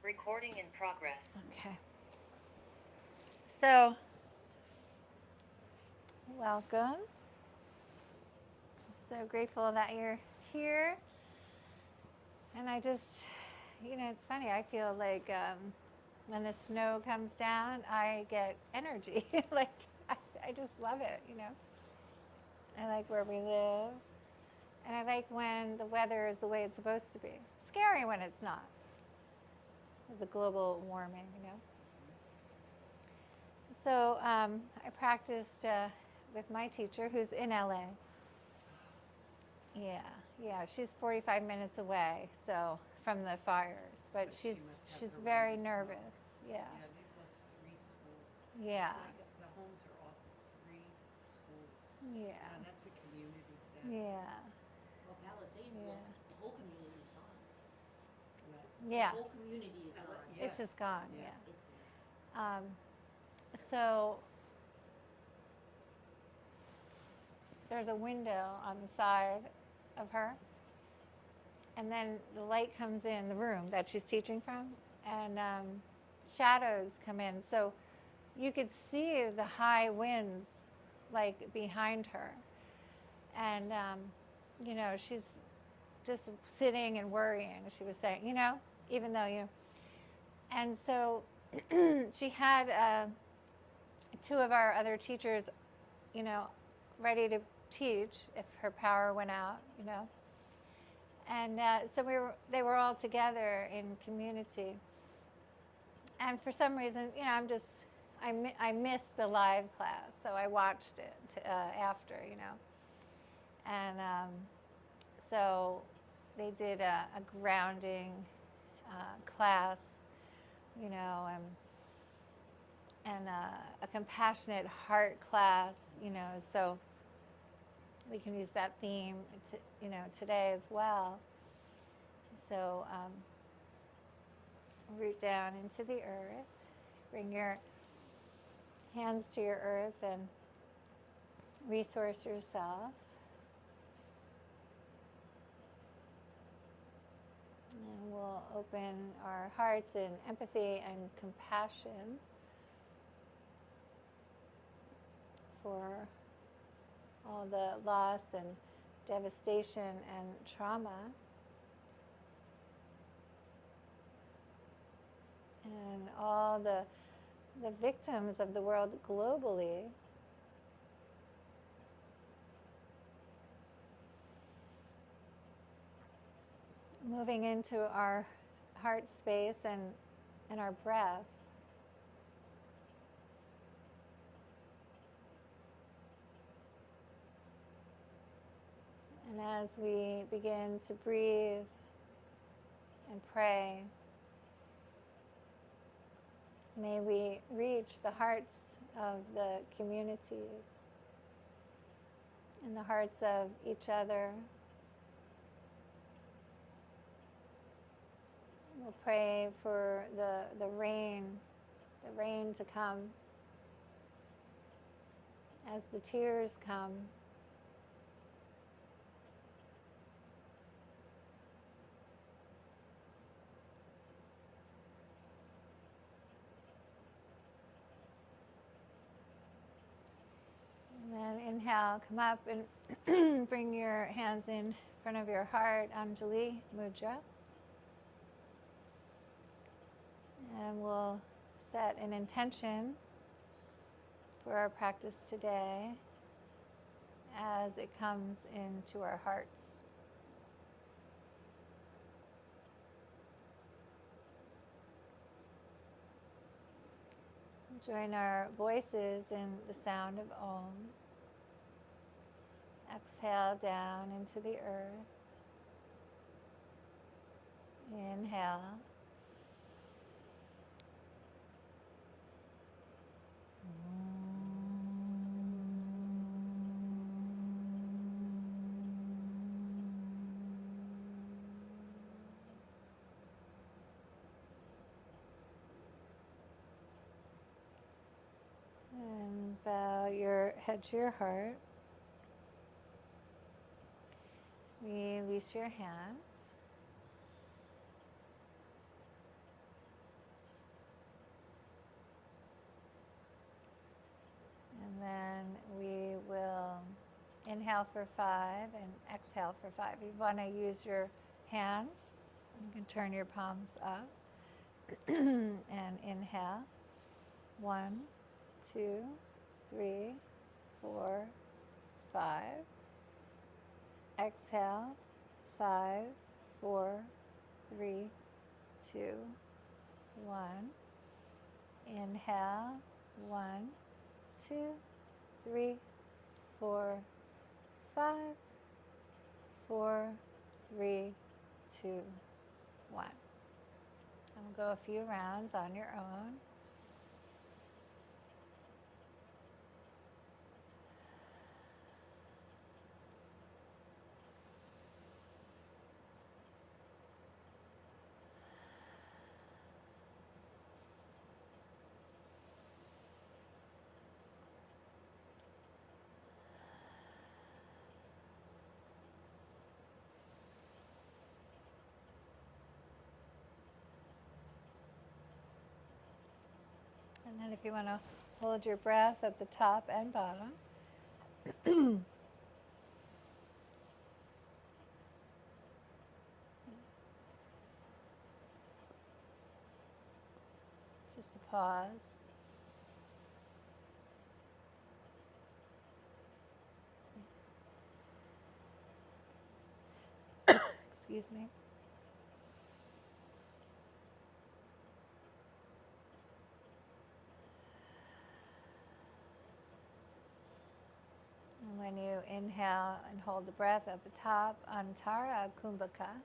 Recording in progress. Okay. So, welcome. So grateful that you're here. And I just, it's funny. I feel like when the snow comes down, I get energy. Like, I just love it, I like where we live. And I like when the weather is the way it's supposed to be. Scary when it's not. The global warming, So I practiced with my teacher who's in LA. Yeah, she's 45 minutes away, so from the fires, but she's very nervous. Yeah. Yeah, they've lost 3 schools. Yeah. Like, the homes are off of 3 schools. Yeah. And that's a community. Yeah. Well, Palisades lost, the whole community is gone. What? Yeah. The whole community is gone. Yeah. It's just gone. Yeah. Yeah. So there's a window on the side of her, and then the light comes in the room that she's teaching from, and shadows come in, so you could see the high winds like behind her, and she's just sitting and worrying. She was saying, even though and so she had 2 of our other teachers, ready to teach if her power went out, and so they were all together in community. And for some reason, I missed the live class, so I watched it after, and so they did a grounding class, and a compassionate heart class, so we can use that theme, today as well. So root down into the earth, bring your hands to your earth and resource yourself. And we'll open our hearts in empathy and compassion for all the loss and devastation and trauma. And all the victims of the world globally. Moving into our heart space and our breath. And as we begin to breathe and pray, may we reach the hearts of the communities and the hearts of each other. We'll pray for the rain to come as the tears come. And then inhale, come up and bring your hands in front of your heart, Anjali Mudra. And we'll set an intention for our practice today as it comes into our hearts. Join our voices in the sound of Om. Exhale down into the earth. Inhale. And bow your head to your heart. Release your hands. inhale for 5 and exhale for 5. You want to use your hands. You can turn your palms up and inhale. 1, 2, 3, 4, 5. Exhale. 5, 4, 3, 2, 1. Inhale. 1, 2, 3, 4, 5, 4, 3, 2, 1. And we'll go a few rounds on your own. And then if you want to hold your breath at the top and bottom. Just a pause. Excuse me. And when you inhale and hold the breath at the top, Antara Kumbhaka.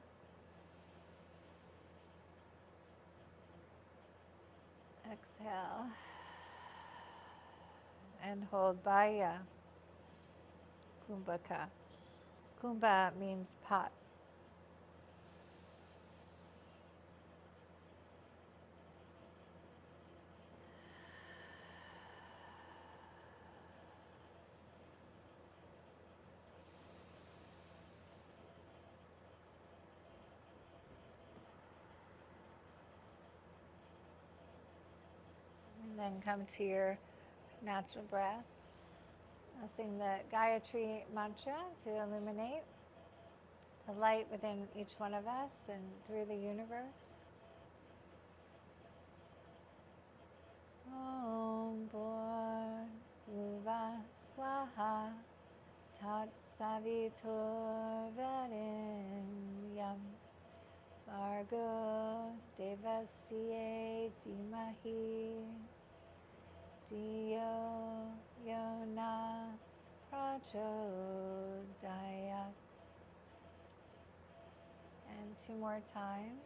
Exhale. And hold Baya Kumbhaka. Kumbha means pot. And then come to your natural breath. I'll sing the Gayatri mantra to illuminate the light within each one of us and through the universe. Om Bhurva Swaha Tat Savitur Varenyam Bhargo Devasya Dhimahi Diyo Yona Prachodayat. And 2 more times.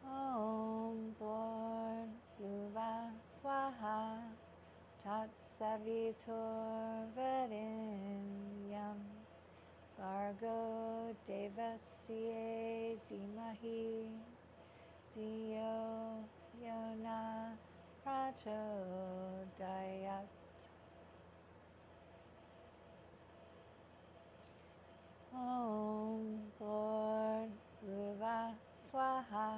Om Bhurva Swaha Tat Savitur Varenyam Bhargo Devasya Dhimahi Diyo Yona Prachodayat. Om Bhurva Swaha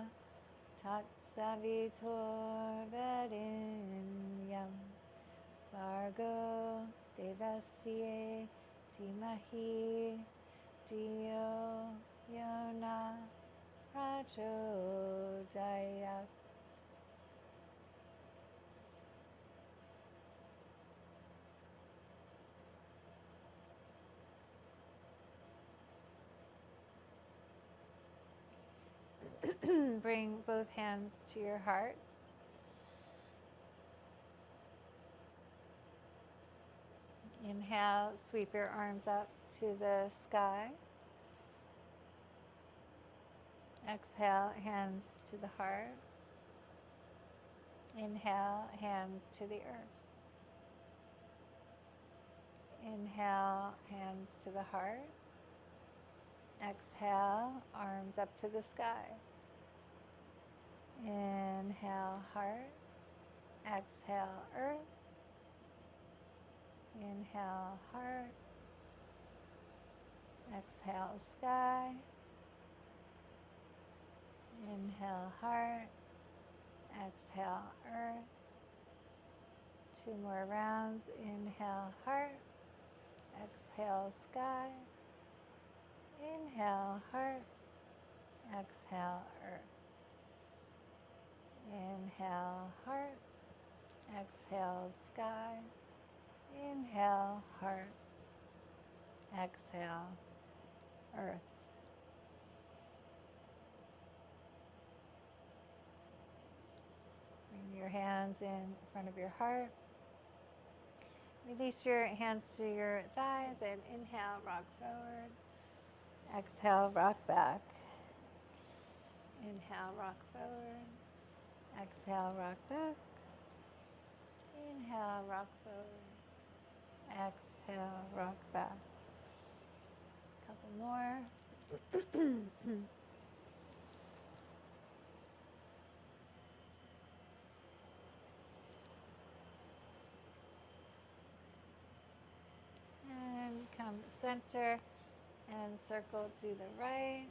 Tat Savitur Varenyam Bhargo Devasya Dhimahi Diyo Yona Prachodayat. Bring both hands to your hearts. Inhale, sweep your arms up to the sky. Exhale, hands to the heart. Inhale, hands to the earth. Inhale, hands to the heart. Exhale, arms up to the sky. Inhale, heart. Exhale, earth. Inhale, heart. Exhale, sky. Inhale, heart. Exhale, earth. 2 more rounds. Inhale, heart. Exhale, sky. Inhale, heart. Exhale, earth. Inhale, heart. Exhale, sky. Inhale, heart. Exhale, earth. Bring your hands in front of your heart. Release your hands to your thighs and inhale, rock forward. Exhale, rock back. Inhale, rock forward. Exhale, rock back. Inhale, rock forward. Exhale, rock back. Couple more. And come center and circle to the right.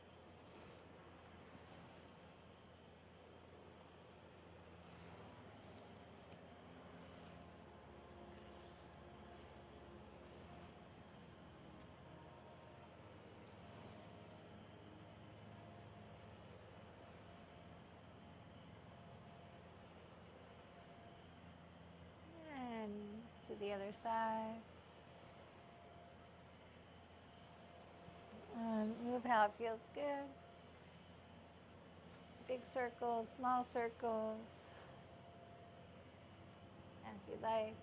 And to the other side. And move how it feels good. Big circles, small circles, as you like.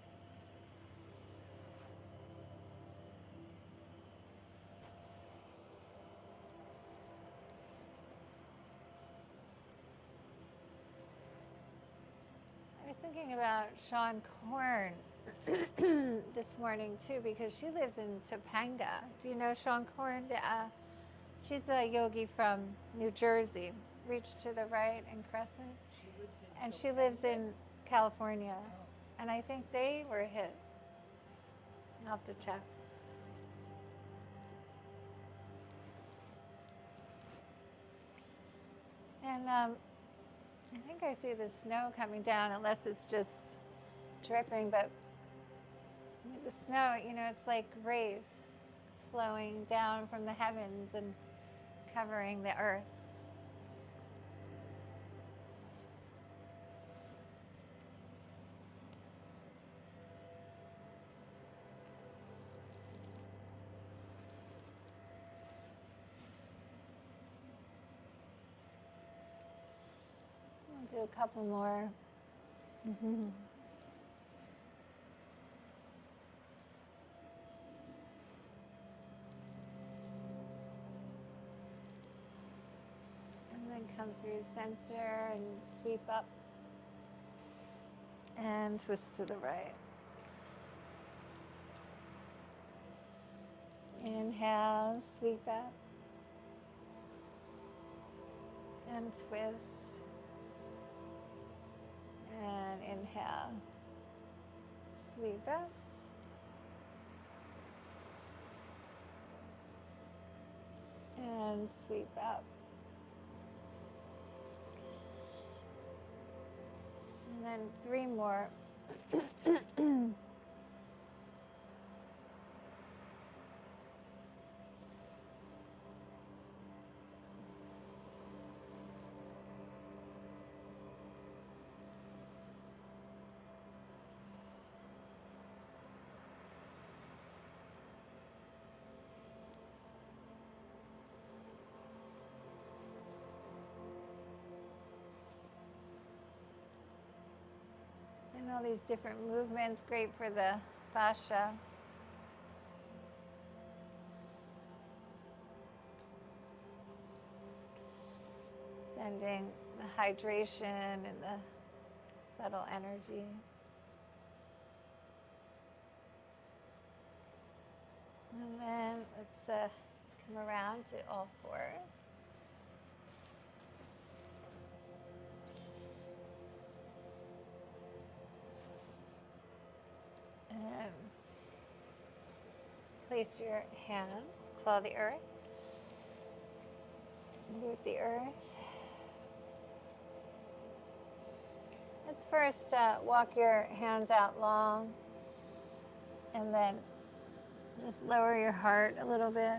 I was thinking about Sean Korn this morning too, because she lives in Topanga. Do you know Sean Korn? She's a yogi from New Jersey. Reach to the right and crescent. She lives in And she lives Topanga? in California. Oh. And I think they were hit. I'll have to check. And I think I see the snow coming down, unless it's just dripping. But the snow, it's like grace flowing down from the heavens and covering the earth. I'll do a couple more. And then come through center and sweep up and twist to the right. Inhale, sweep up and twist. And inhale, sweep up. And sweep up. And then 3 more. And all these different movements, great for the fascia. Sending the hydration and the subtle energy. And then let's come around to all fours. And place your hands, claw the earth, root the earth. Let's first walk your hands out long, and then Just lower your heart a little bit.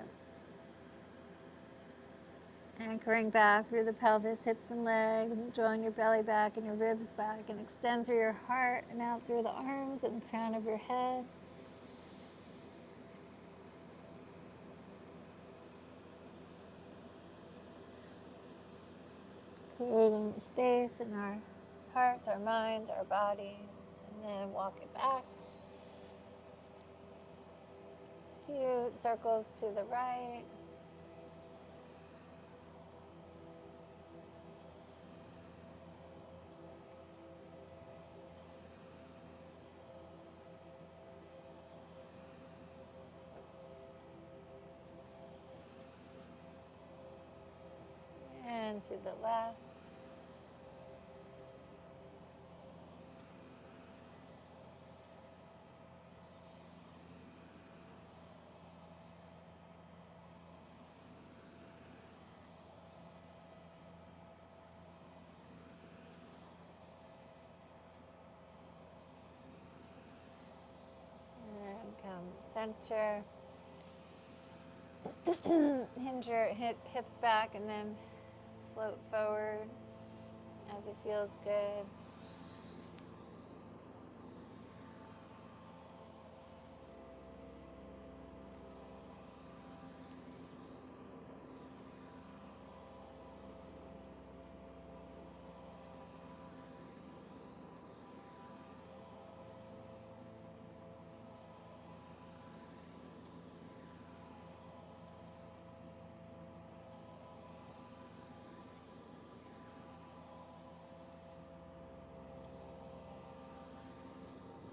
Anchoring back through the pelvis, hips and legs, and drawing your belly back and your ribs back, and extend through your heart and out through the arms and the crown of your head. Creating space in our hearts, our minds, our bodies, and then walk it back. A few circles to the right. And to the left. And come center. Hinge your hips back and then float forward as it feels good.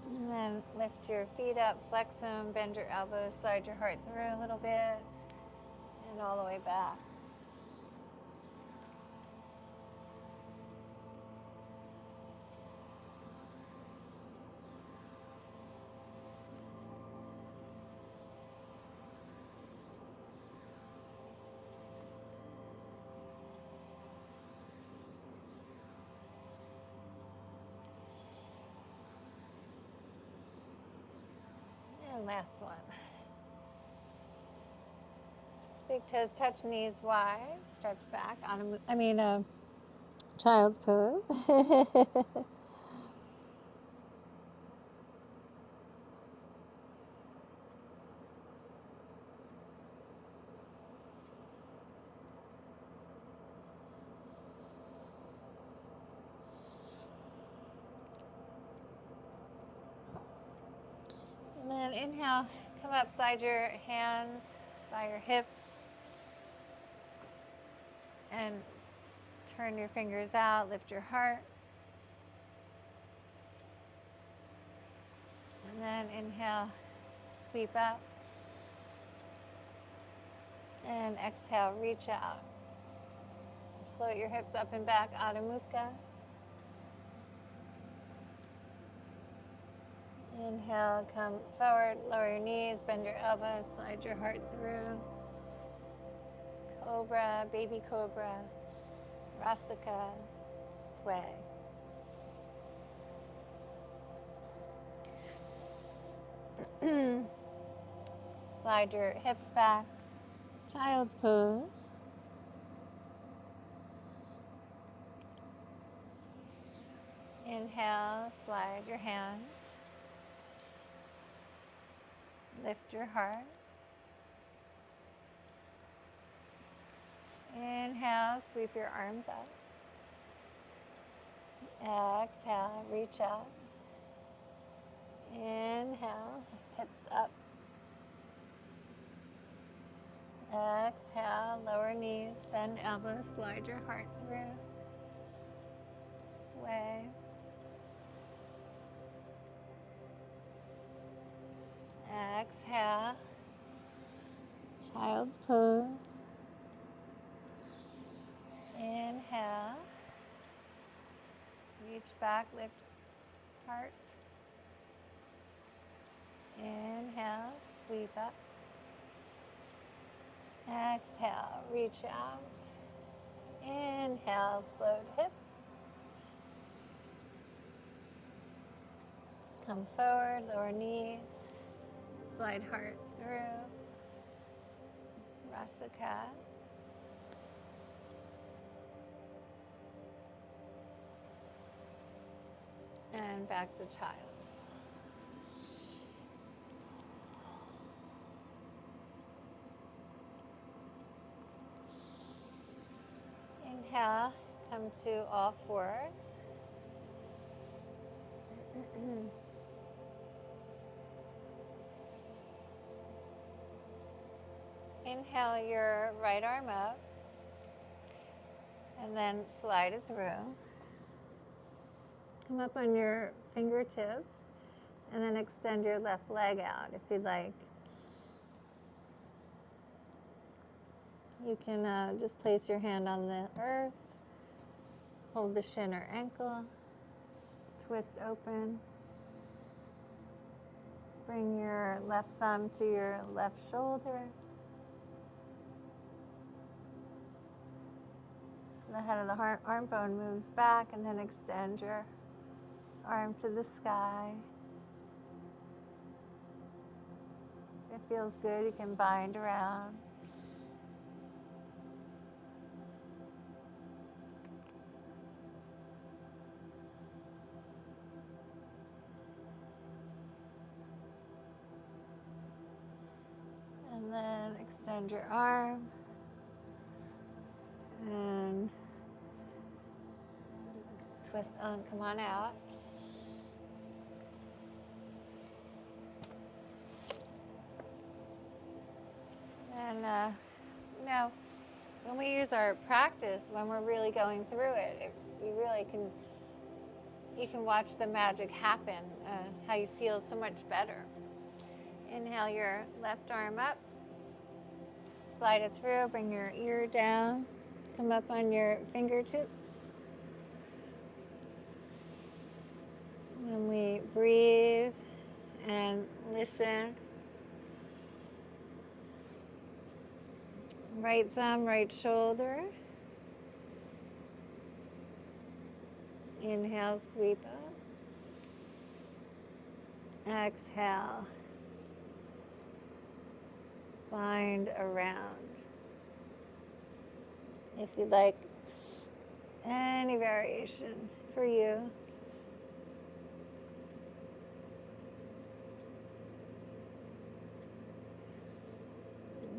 And then lift your feet up, flex them, bend your elbows, slide your heart through a little bit, and all the way back. And last one. Big toes touch, knees wide, stretch back. Child's pose. And then inhale, come up, slide your hands by your hips and turn your fingers out, lift your heart. And then inhale, sweep up. And exhale, reach out. Float your hips up and back, Adho Mukha. Inhale, come forward, lower your knees, bend your elbows, slide your heart through. Cobra, baby cobra, Rasaka, sway. Slide your hips back, child's pose. Inhale, slide your hands. Lift your heart. Inhale, sweep your arms up. Exhale, reach out. Inhale, hips up. Exhale, lower knees, bend elbows, slide your heart through. Sway. Exhale, child's pose. Inhale, reach back, lift heart. Inhale, sweep up. Exhale, reach out. Inhale, float hips. Come forward, lower knees. Slide heart through. Rasa cat. And back to child. Inhale, come to all fours. Inhale your right arm up and then slide it through. Come up on your fingertips and then extend your left leg out if you'd like. You can just place your hand on the earth, hold the shin or ankle, twist open. Bring your left thumb to your left shoulder. The head of the arm bone moves back, and then extend your arm to the sky. If it feels good, you can bind around. And then extend your arm and twist on, come on out. And when we use our practice, when we're really going through it, you can watch the magic happen, how you feel so much better. Inhale your left arm up, slide it through, bring your ear down, come up on your fingertips. And we breathe and listen. Right thumb, right shoulder. Inhale, sweep up. Exhale. Find around. If you'd like any variation for you.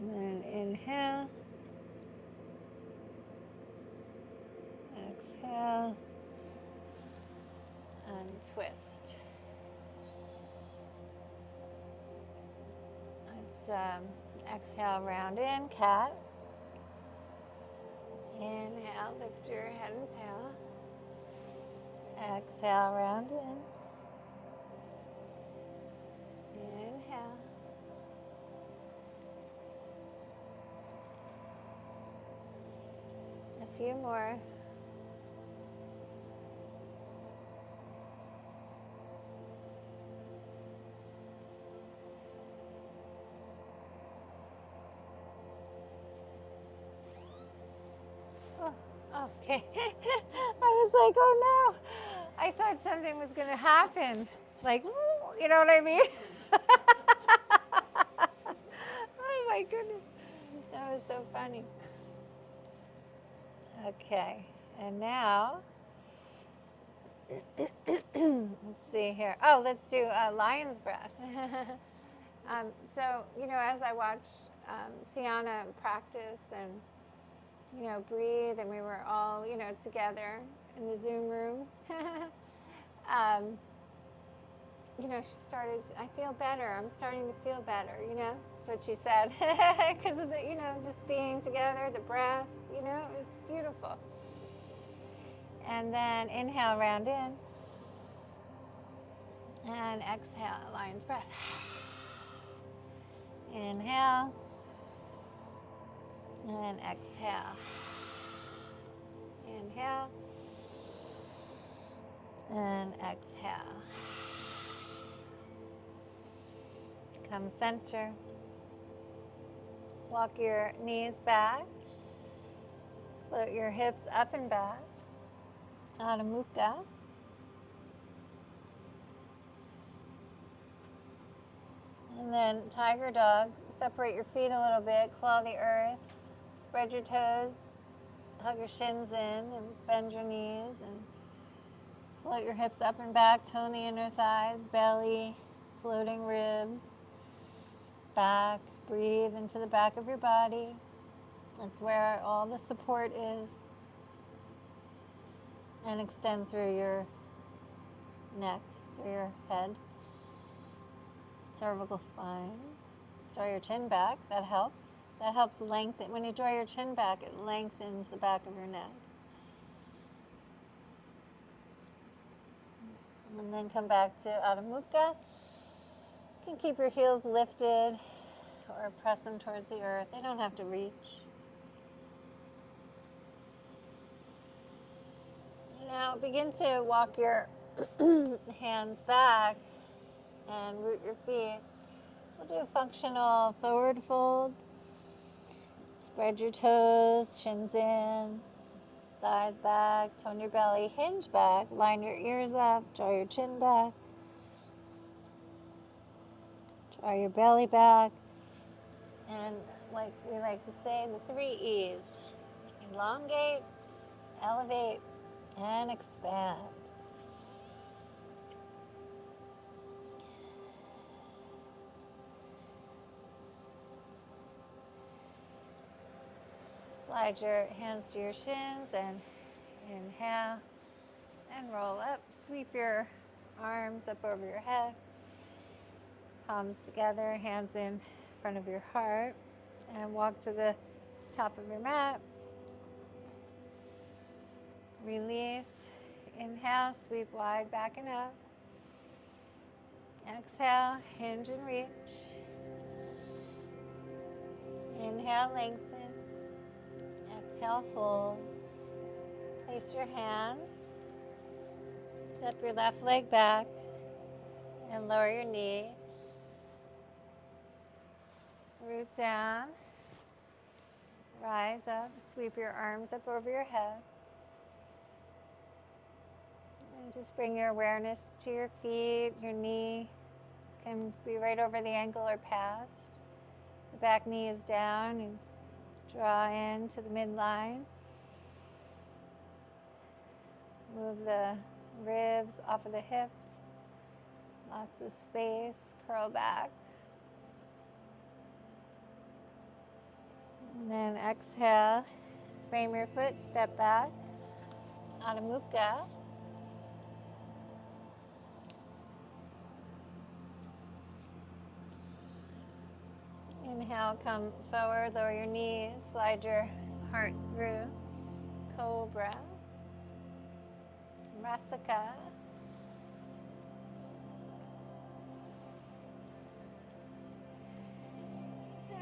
And then inhale. Exhale. And twist. Let's exhale, round in, cat. Inhale, lift your head and tail. Exhale, round in. Inhale. A few more. Okay. I was like, oh no. I thought something was going to happen. Like, you know what I mean? Oh my goodness. That was so funny. Okay. And now, let's see here. Oh, let's do lion's breath. So, as I watched Sienna practice and breathe, and we were all, together in the Zoom room. She started, I feel better. I'm starting to feel better, That's what she said. Because of the, just being together, the breath, it was beautiful. And then inhale, round in. And exhale, lion's breath. Inhale. And exhale. Inhale. And exhale. Come center. Walk your knees back. Float your hips up and back. Adho Mukha. And then tiger dog. Separate your feet a little bit, claw the earth, spread your toes, hug your shins in, and bend your knees, and float your hips up and back, tone the inner thighs, belly, floating ribs, back. Breathe into the back of your body. That's where all the support is. And extend through your neck, through your head, cervical spine. Draw your chin back. That helps. That helps lengthen. When you draw your chin back, it lengthens the back of your neck. And then come back to Adho Mukha. You can keep your heels lifted or press them towards the earth. They don't have to reach. Now begin to walk your hands back and root your feet. We'll do a functional forward fold. Spread your toes, shins in, thighs back, tone your belly, hinge back, line your ears up, draw your chin back, draw your belly back, and like we like to say, the 3 E's: elongate, elevate, and expand. Slide your hands to your shins and inhale and roll up. Sweep your arms up over your head. Palms together, hands in front of your heart, and walk to the top of your mat. Release. Inhale, sweep wide, back and up. Exhale, hinge and reach. Inhale, lengthen. Exhale, fold. Place your hands. Step your left leg back and lower your knee. Root down. Rise up. Sweep your arms up over your head. And just bring your awareness to your feet. Your knee can be right over the ankle or past. The back knee is down, and draw in to the midline. Move the ribs off of the hips. Lots of space. Curl back. And then exhale. Frame your foot. Step back. Adho Mukha. Inhale, come forward, lower your knees, slide your heart through. Cobra. Rasa.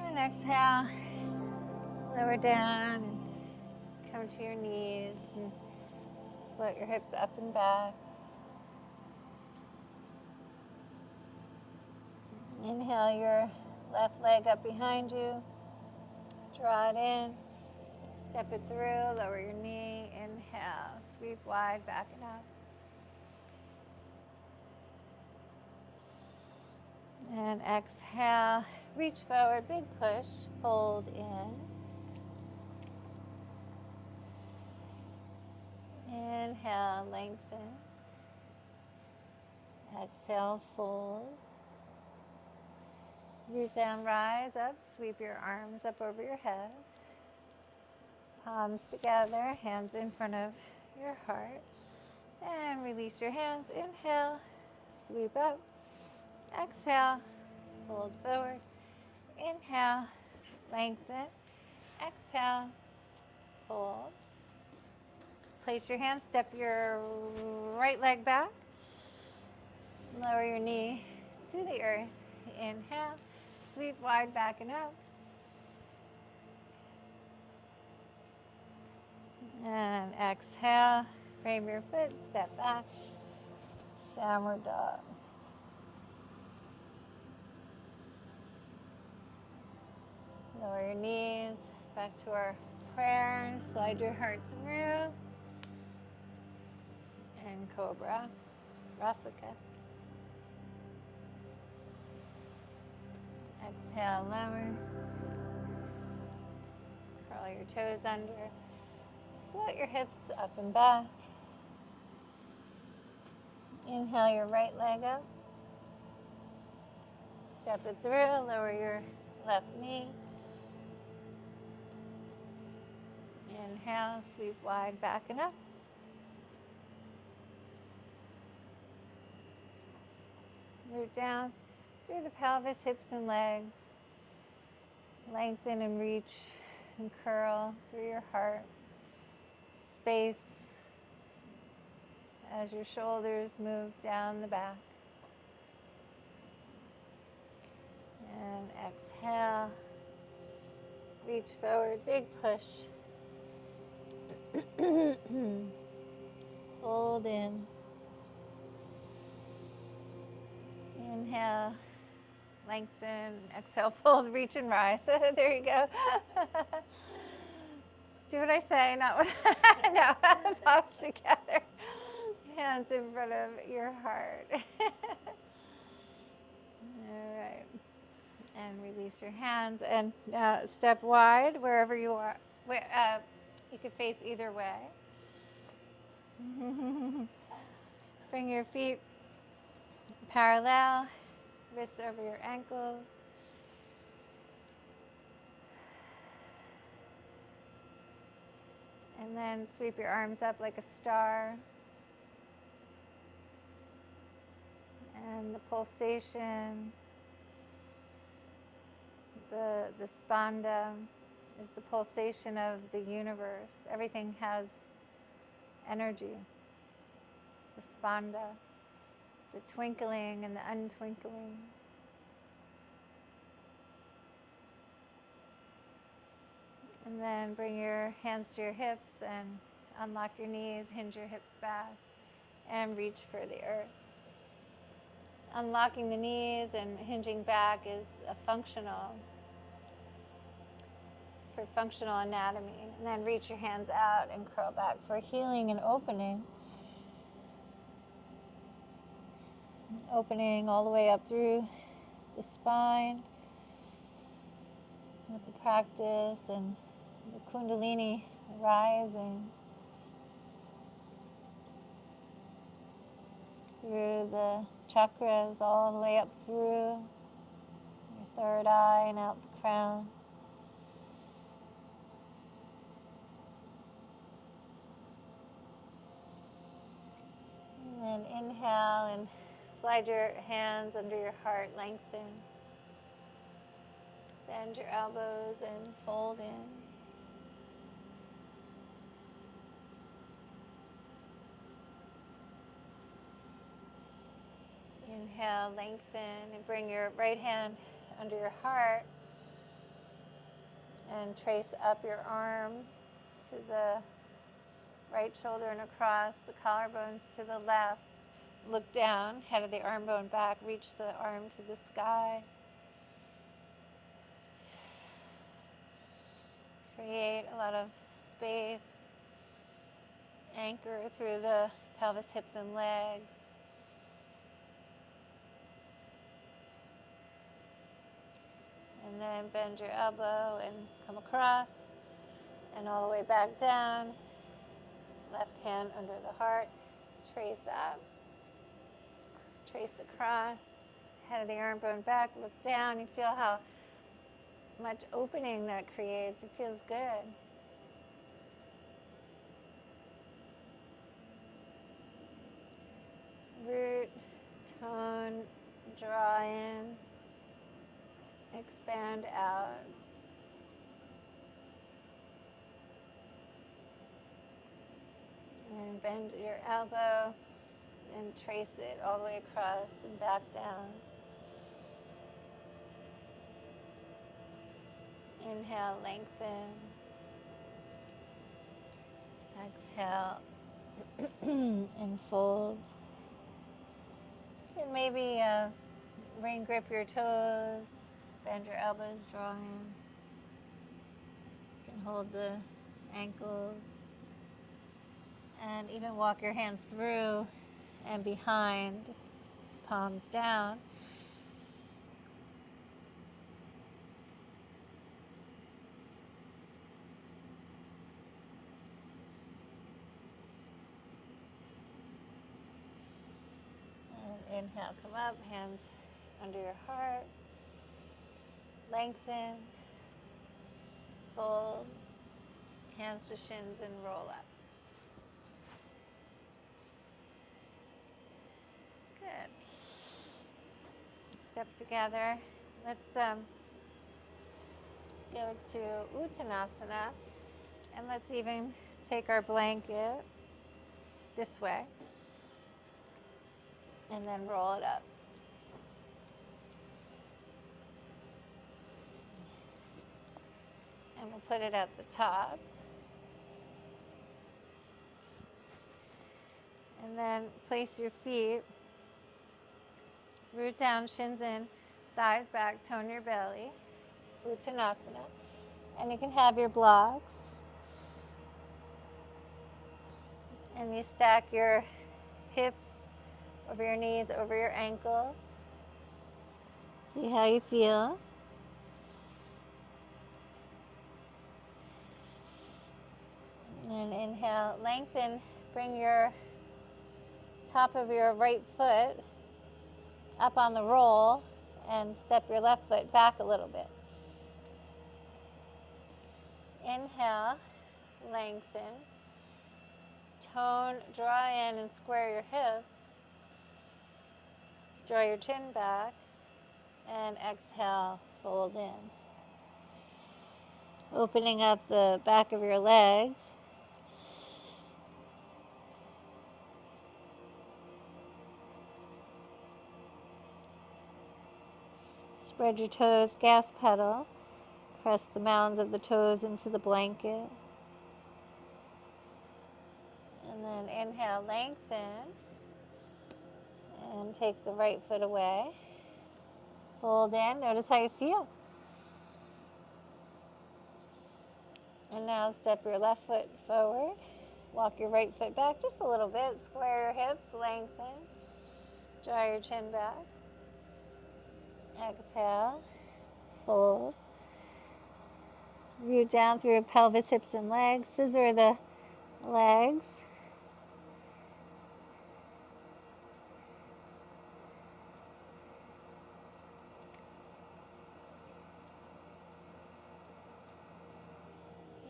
And exhale, lower down and come to your knees and float your hips up and back. Inhale your left leg up behind you. Draw it in. Step it through. Lower your knee. Inhale. Sweep wide. Back it up. And exhale. Reach forward. Big push. Fold in. Inhale. Lengthen. Exhale. Fold. Root down, rise up, sweep your arms up over your head. Palms together, hands in front of your heart. And release your hands. Inhale, sweep up. Exhale, fold forward. Inhale, lengthen. Exhale, fold. Place your hands, step your right leg back. Lower your knee to the earth. Inhale. Sweep wide, back and up. And exhale. Frame your foot, step back. Downward dog. Lower your knees. Back to our prayer. Slide your heart through. And Cobra. Rasa. Exhale, lower. Curl your toes under. Float your hips up and back. Inhale your right leg up. Step it through, lower your left knee. Inhale, sweep wide, back and up. Root down through the pelvis, hips, and legs. Lengthen and reach and curl through your heart. Space as your shoulders move down the back. And exhale. Reach forward, big push. Fold in. Inhale, lengthen. Exhale, fold, reach and rise. There you go. Do what I say, not what no, palms together. Hands in front of your heart. All right. And release your hands. And step wide wherever you are. You can face either way. Bring your feet parallel, wrists over your ankles. And then sweep your arms up like a star. And the pulsation, the spanda is the pulsation of the universe. Everything has energy. The spanda, the twinkling and the untwinkling. And then bring your hands to your hips and unlock your knees, hinge your hips back, and reach for the earth. Unlocking the knees and hinging back is a functional anatomy. And then reach your hands out and curl back for healing and opening. Opening all the way up through the spine with the practice and the Kundalini rising through the chakras all the way up through your third eye and out the crown. And then inhale and slide your hands under your heart, lengthen. Bend your elbows and fold in. Inhale, lengthen, and bring your right hand under your heart and trace up your arm to the right shoulder and across, the collarbones to the left. Look down, head of the arm bone back, reach the arm to the sky. Create a lot of space. Anchor through the pelvis, hips, and legs. And then bend your elbow and come across and all the way back down. Left hand under the heart. Trace up. Trace across. Head of the arm bone back. Look down. You feel how much opening that creates. It feels good. Root, tone, draw in, expand out. And bend your elbow and trace it all the way across and back down. Inhale, lengthen. Exhale and fold. You can maybe ring grip your toes, bend your elbows, draw in. You can hold the ankles and even walk your hands through and behind, palms down. Inhale, come up, hands under your heart. Lengthen. Fold. Hands to shins and roll up. Good. Step together. Let's go to Uttanasana, and let's even take our blanket this way and then roll it up. And we'll put it at the top. And then place your feet, root down, shins in, thighs back, tone your belly, Uttanasana. And you can have your blocks. And you stack your hips over your knees, over your ankles. See how you feel. And inhale, lengthen, bring your top of your right foot up on the roll and step your left foot back a little bit. Inhale, lengthen, tone, draw in and square your hips, draw your chin back, and exhale, fold in. Opening up the back of your legs. Spread your toes, gas pedal. Press the mounds of the toes into the blanket. And then inhale, lengthen. And take the right foot away. Fold in. Notice how you feel. And now step your left foot forward. Walk your right foot back just a little bit. Square your hips, lengthen. Draw your chin back. Exhale, fold. Root down through your pelvis, hips, and legs. Scissor the legs.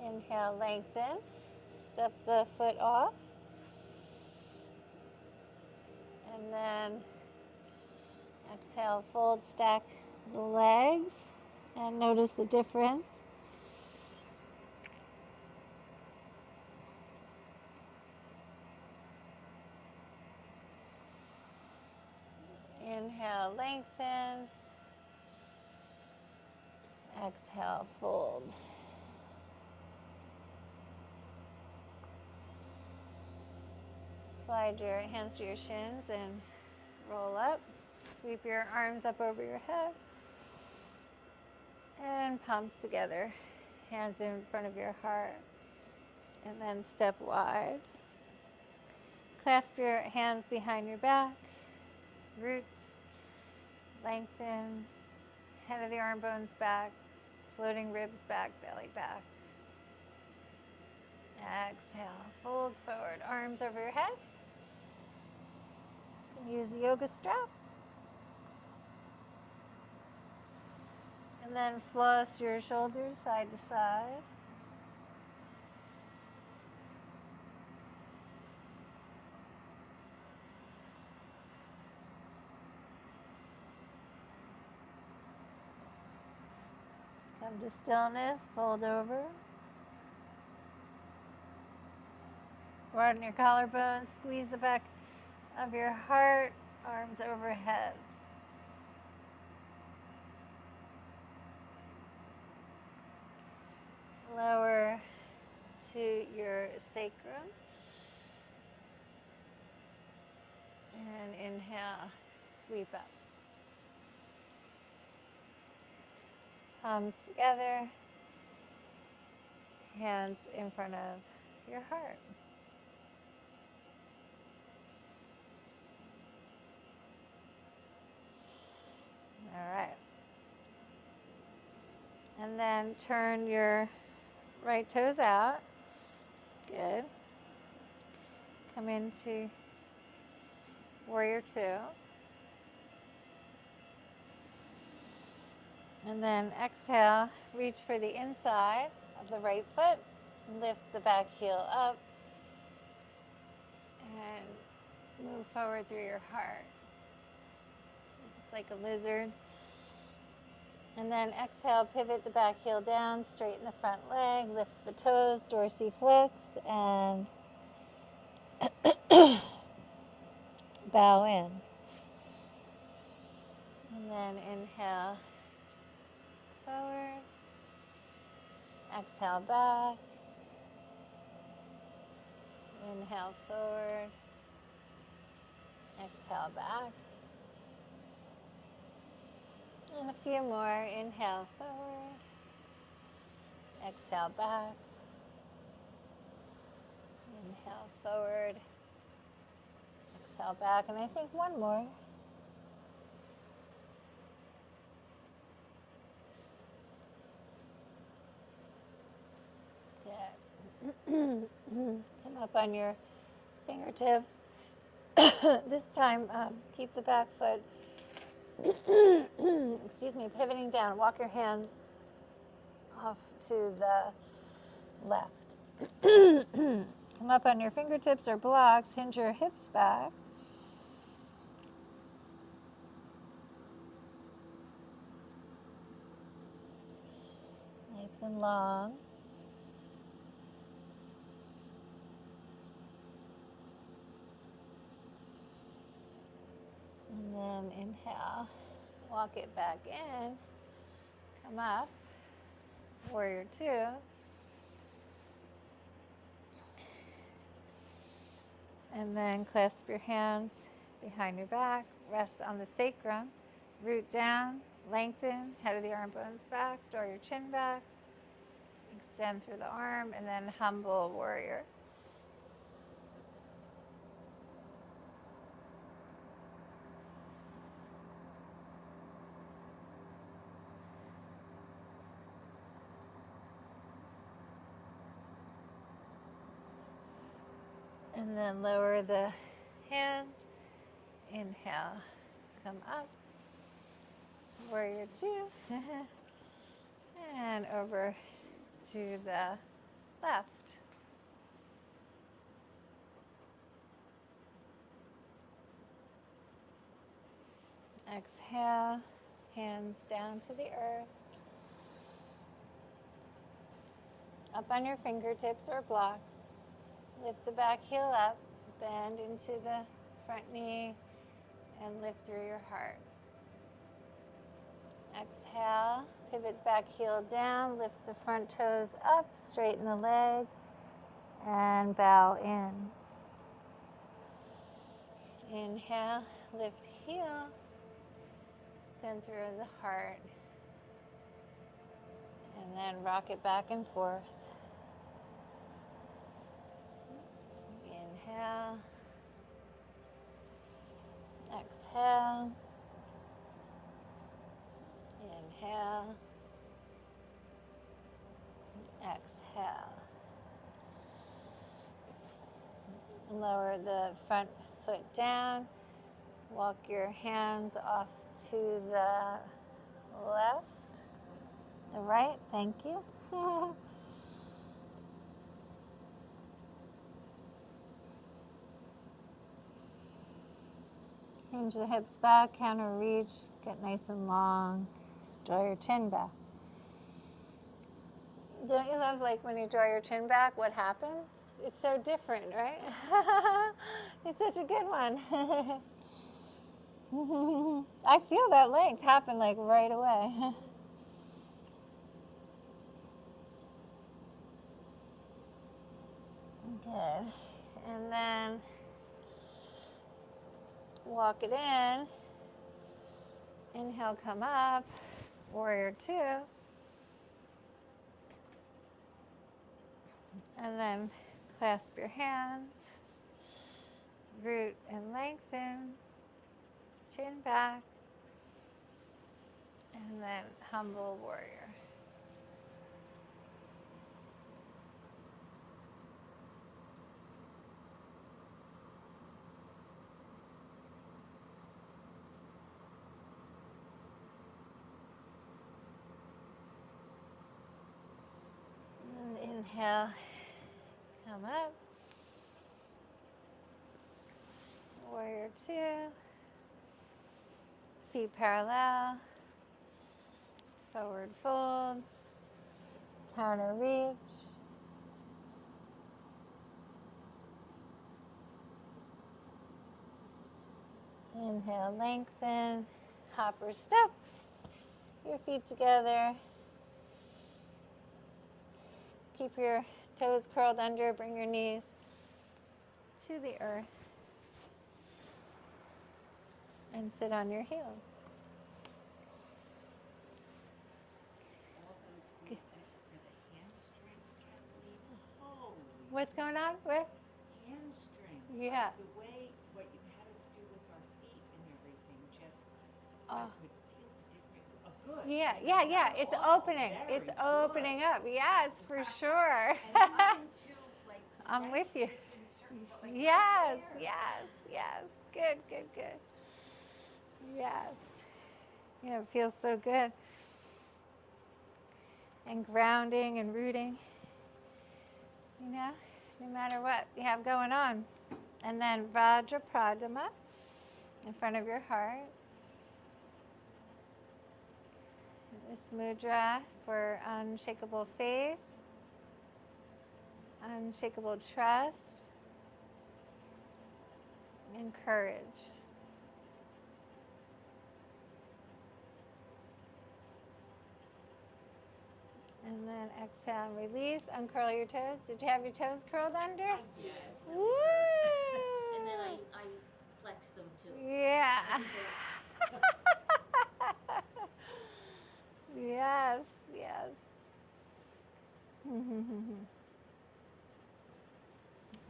Inhale, lengthen. Step the foot off. And then exhale, fold, stack the legs. And notice the difference. Inhale, lengthen. Exhale, fold. Slide your hands to your shins and roll up. Sweep your arms up over your head. And palms together. Hands in front of your heart. And then step wide. Clasp your hands behind your back. Roots. Lengthen. Head of the arm bones back. Floating ribs back, belly back. Exhale. Fold forward. Arms over your head. Use the yoga strap. And then floss your shoulders side to side. Come to stillness, fold over. Broaden your collarbones, squeeze the back of your heart, arms overhead. Lower to your sacrum. And inhale, sweep up. Palms together, hands in front of your heart. All right. And then turn your right toes out. Good. Come into warrior two. And then exhale, reach for the inside of the right foot. Lift the back heel up and move forward through your heart. It's like a lizard. And then exhale, pivot the back heel down, straighten the front leg, lift the toes, dorsiflex, and bow in. And then inhale forward, exhale back, inhale forward, exhale back. And a few more. Inhale forward, exhale back, inhale forward, exhale back, and I think one more. Good. Come up on your fingertips. This time, keep the back foot, excuse me, pivoting down. Walk your hands off to the left. Come up on your fingertips or blocks. Hinge your hips back. Nice and long. And then inhale, walk it back in, come up, warrior two. And then clasp your hands behind your back, rest on the sacrum, root down, lengthen, head of the arm bones back, draw your chin back, extend through the arm, and then humble warrior. And then lower the hands. Inhale, come up. Warrior two. And over to the left. Exhale, hands down to the earth. Up on your fingertips or blocks. Lift the back heel up, bend into the front knee, and lift through your heart. Exhale, pivot back heel down, lift the front toes up, straighten the leg, and bow in. Inhale, lift heel, center of the heart, and then rock it back and forth. Inhale, exhale, inhale, exhale. Lower the front foot down, walk your hands off to the left, the right, thank you. Hinge the hips back, counter reach, get nice and long. Draw your chin back. Don't you love, like, when you draw your chin back, what happens? It's so different, right? It's such a good one. I feel that length happen, like, right away. Good. And then walk it in. Inhale, come up. Warrior two. And then clasp your hands. Root and lengthen. Chin back. And then humble warrior. Inhale, come up. Warrior two. Feet parallel. Forward fold. Counter reach. Inhale, lengthen. Hopper step. Your feet together. Keep your toes curled under. Bring your knees to the earth. And sit on your heels. All those things for the hamstrings, Kathleen. Holy. What's going on? Where? Hamstrings. Yeah. Like the way what you had us do with our feet and everything, just I Oh. could feel the difference. Oh, good. Yeah, You yeah, know, yeah. not It's awful, opening. It's very opening good. up. Yes, for sure. And even to like I'm with you. this in certain, but like Yes, right there. yes, yes. Good, good, good. Yes. Yeah, it feels so good. And grounding and rooting. You know, no matter what you have going on. And then Vajra Pradama in front of your heart. This mudra for unshakable faith, unshakable trust, and courage. And then exhale and release. Uncurl your toes. Did you have your toes curled under? I did. Woo! And then I flexed them too. Yeah. I did both. Yes, yes.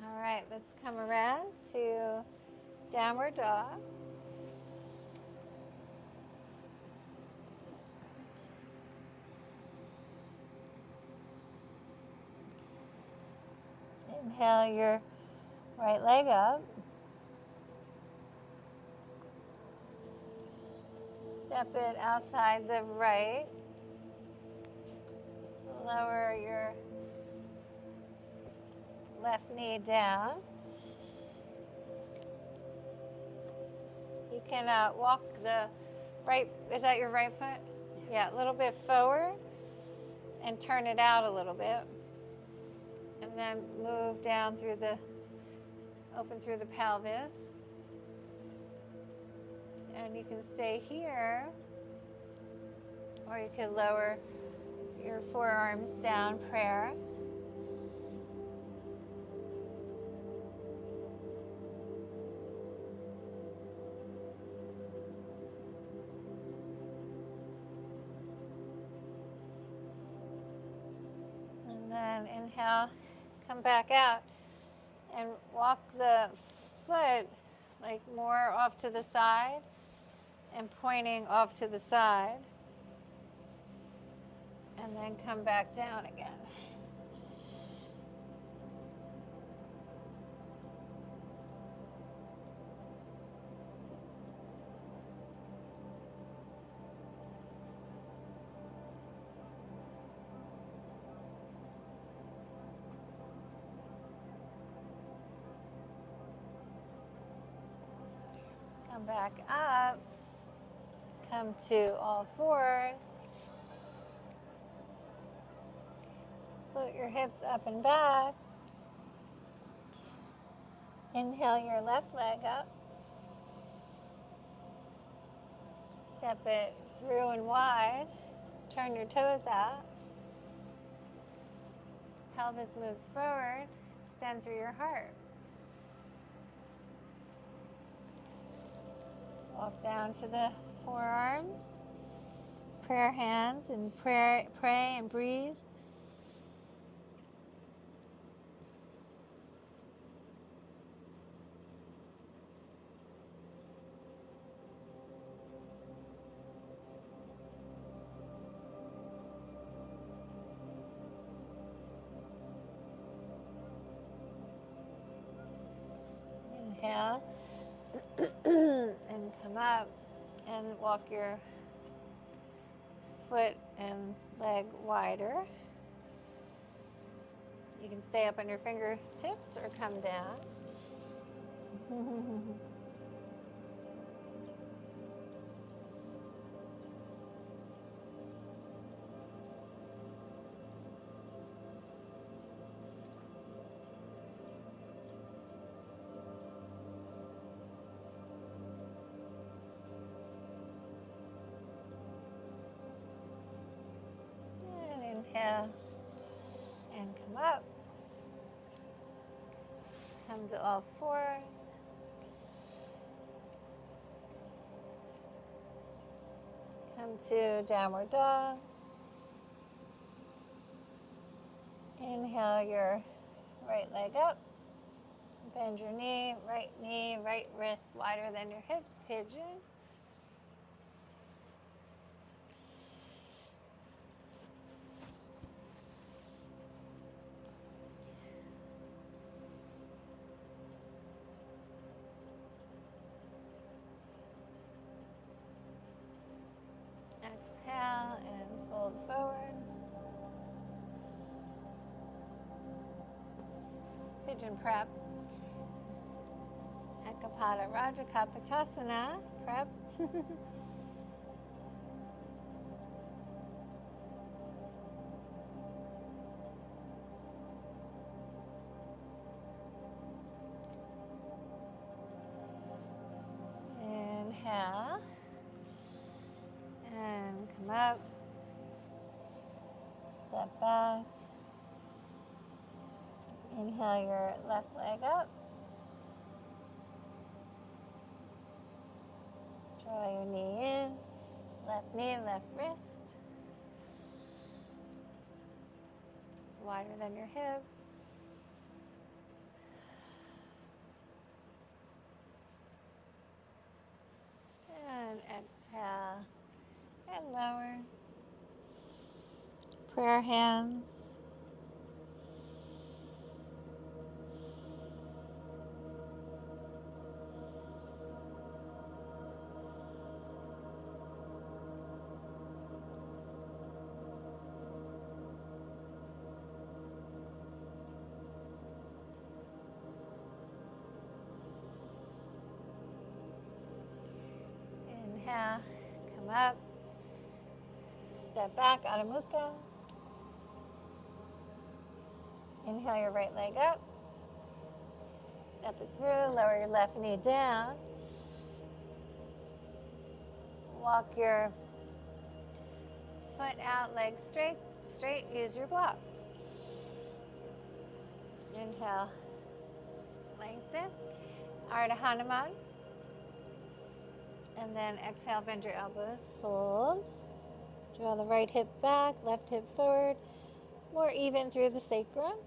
All right, let's come around to downward dog. Inhale your right leg up. Step it outside the right. Lower your left knee down. You can walk the right, is that your right foot? Yeah, a little bit forward and turn it out a little bit. And then move down through the, open through the pelvis. And you can stay here, or you could lower your forearms down, prayer. And then inhale, come back out and walk the foot like more off to the side and pointing off to the side. And then come back down again. Come back up. Come to all fours. Float your hips up and back. Inhale your left leg up. Step it through and wide. Turn your toes out. Pelvis moves forward. Extend through your heart. Walk down to the forearms. Prayer hands and pray and breathe. Inhale and come up and walk your foot and leg wider. You can stay up on your fingertips or come down. And inhale and come up. Come to all fours. Come to downward dog. Inhale your right leg up. Bend your knee, right wrist wider than your hip, pigeon. Exhale and fold forward. Pigeon prep. Ekapada Raja Kapotasana prep. Inhale. And come up. Step back. Inhale your left leg up. Draw your knee in. Knee, left wrist. Wider than your hip. And exhale. And lower. Prayer hands. Inhale, come up. Step back, Adho Mukha. Inhale your right leg up. Step it through, lower your left knee down. Walk your foot out, leg straight, use your blocks. Inhale, lengthen. Ardha Hanuman. And then exhale, bend your elbows, fold. Draw the right hip back, left hip forward. More even through the sacrum.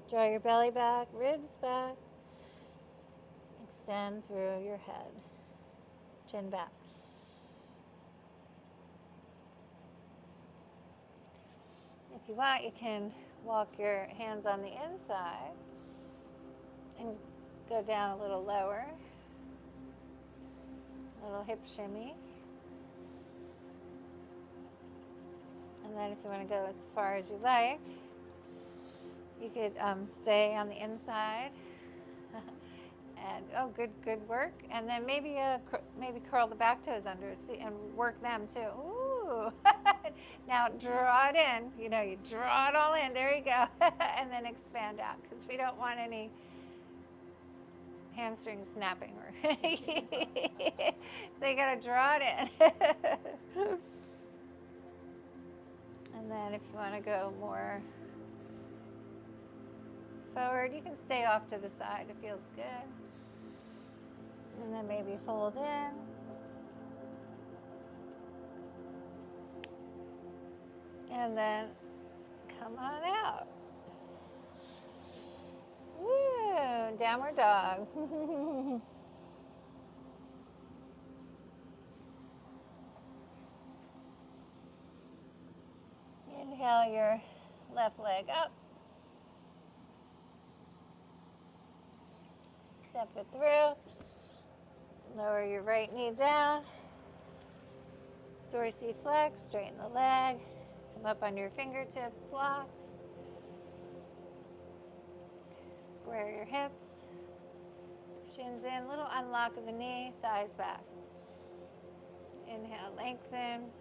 Draw your belly back, ribs back. Extend through your head. Chin back. If you want, you can walk your hands on the inside and go down a little lower. A little hip shimmy. And then if you want to go as far as you like, you could stay on the inside. And oh, good work. And then maybe curl the back toes under, see, and work them too. Ooh. Now draw it in. You know, you draw it all in. There you go. And then expand out, because we don't want any hamstring snapping. So you got to draw it in. And then if you want to go more forward, you can stay off to the side. It feels good. And then maybe fold in. And then come on out. Woo, downward dog. Inhale your left leg up. Step it through. Lower your right knee down. Dorsiflex, straighten the leg. Come up on your fingertips, blocks. Square your hips. Shins in, little unlock of the knee, thighs back. Inhale, lengthen.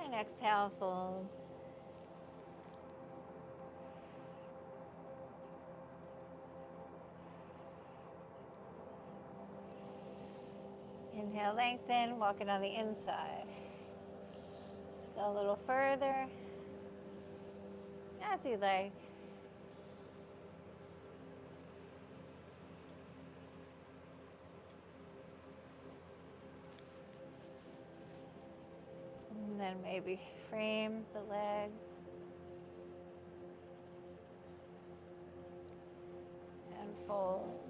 And exhale, fold. Inhale, lengthen, walk it on the inside. Go a little further, as you like. And then maybe frame the leg. And fold.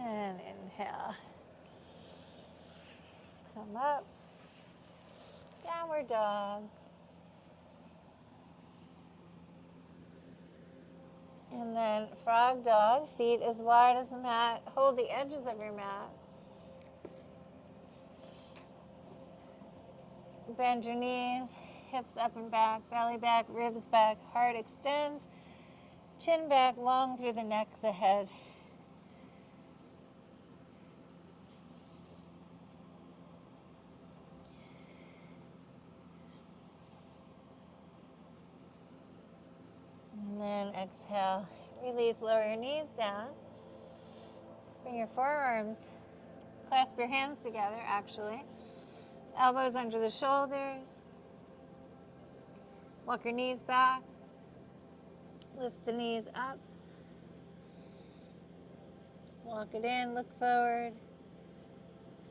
And inhale. Come up. Downward dog. And then frog dog, feet as wide as the mat. Hold the edges of your mat. Bend your knees, hips up and back, belly back, ribs back, heart extends, chin back, long through the neck, the head. And then exhale, release, lower your knees down. Bring your forearms, clasp your hands together actually. Elbows under the shoulders. Walk your knees back. Lift the knees up. Walk it in, look forward.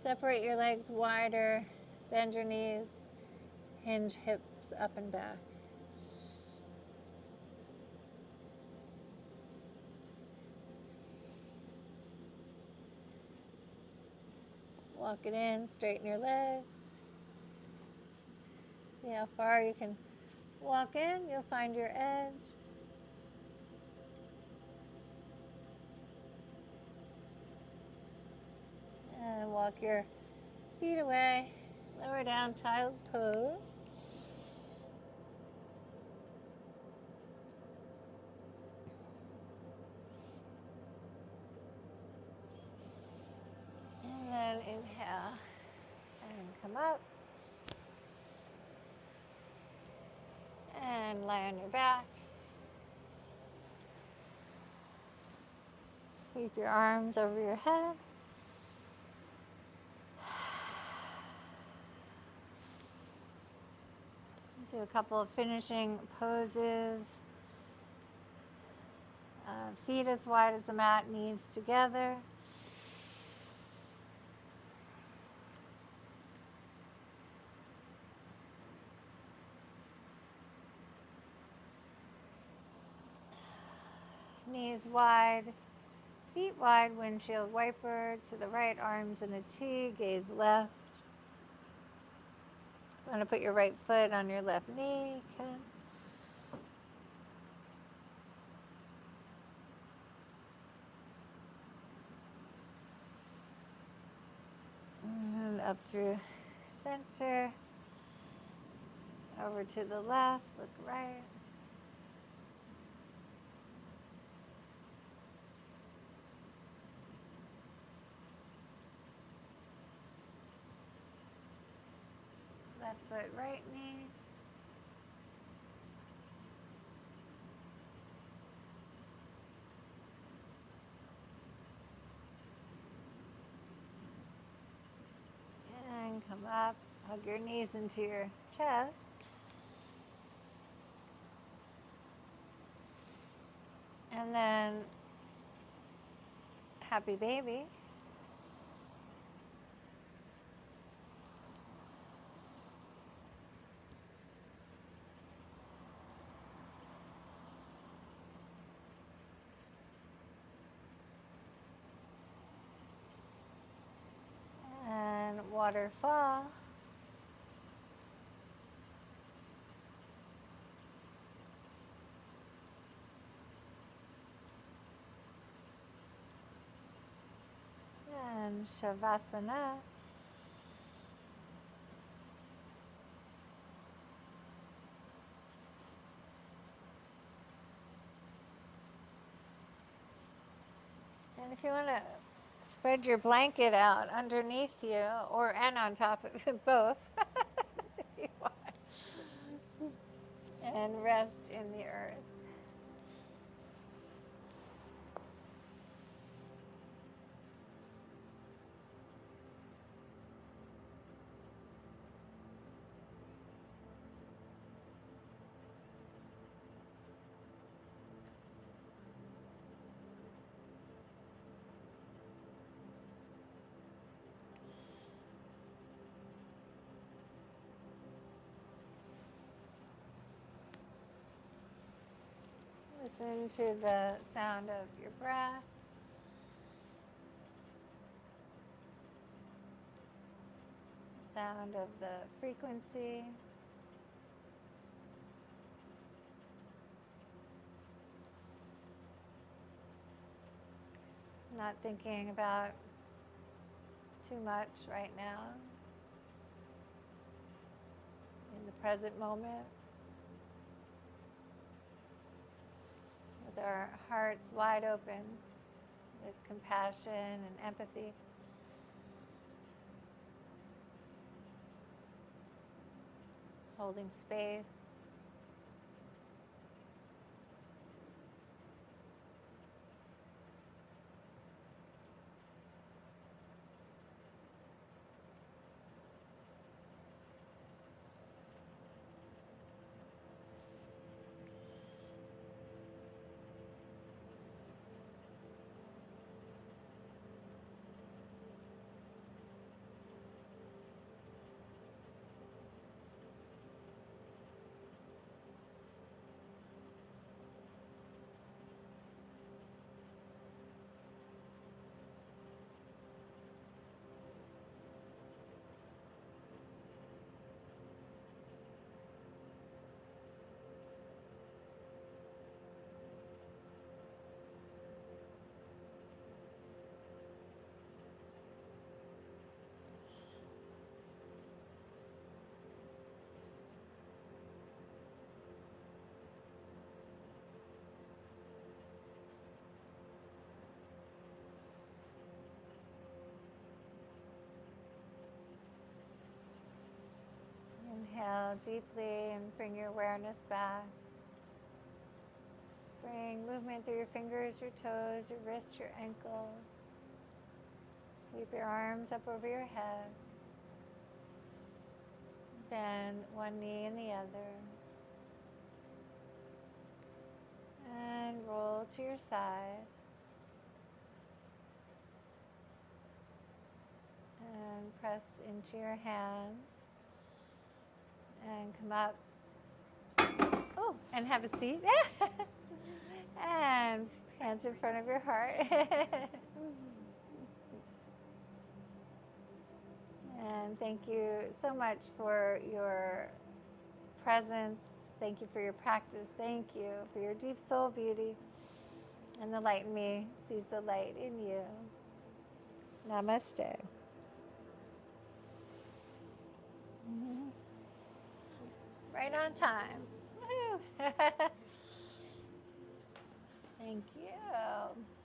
Separate your legs wider. Bend your knees. Hinge hips up and back. Walk it in, straighten your legs. See how far you can walk in. You'll find your edge. And walk your feet away. Lower down, child's pose. And then inhale and come up. And lie on your back. Sweep your arms over your head. Do a couple of finishing poses. Feet as wide as the mat, knees together. Knees wide, feet wide, windshield wiper to the right, arms in a T, gaze left. You want to put your right foot on your left knee, okay? And up through center, over to the left, look right. Left foot, right knee. And come up, hug your knees into your chest. And then happy baby. And waterfall. And shavasana. And if you want to spread your blanket out underneath you and on top of it, both, if you want, and rest in the earth. Listen to the sound of your breath. The sound of the frequency. Not thinking about too much right now. In the present moment. With our hearts wide open with compassion and empathy. Holding space. Inhale deeply and bring your awareness back. Bring movement through your fingers, your toes, your wrists, your ankles. Sweep your arms up over your head. Bend one knee and the other. And roll to your side. And press into your hands. And come up. Oh, and have a seat. And hands in front of your heart. And thank you so much for your presence. Thank you for your practice. Thank you for your deep soul beauty. And the light in me sees the light in you. Namaste. Right on time. Woo. Thank you.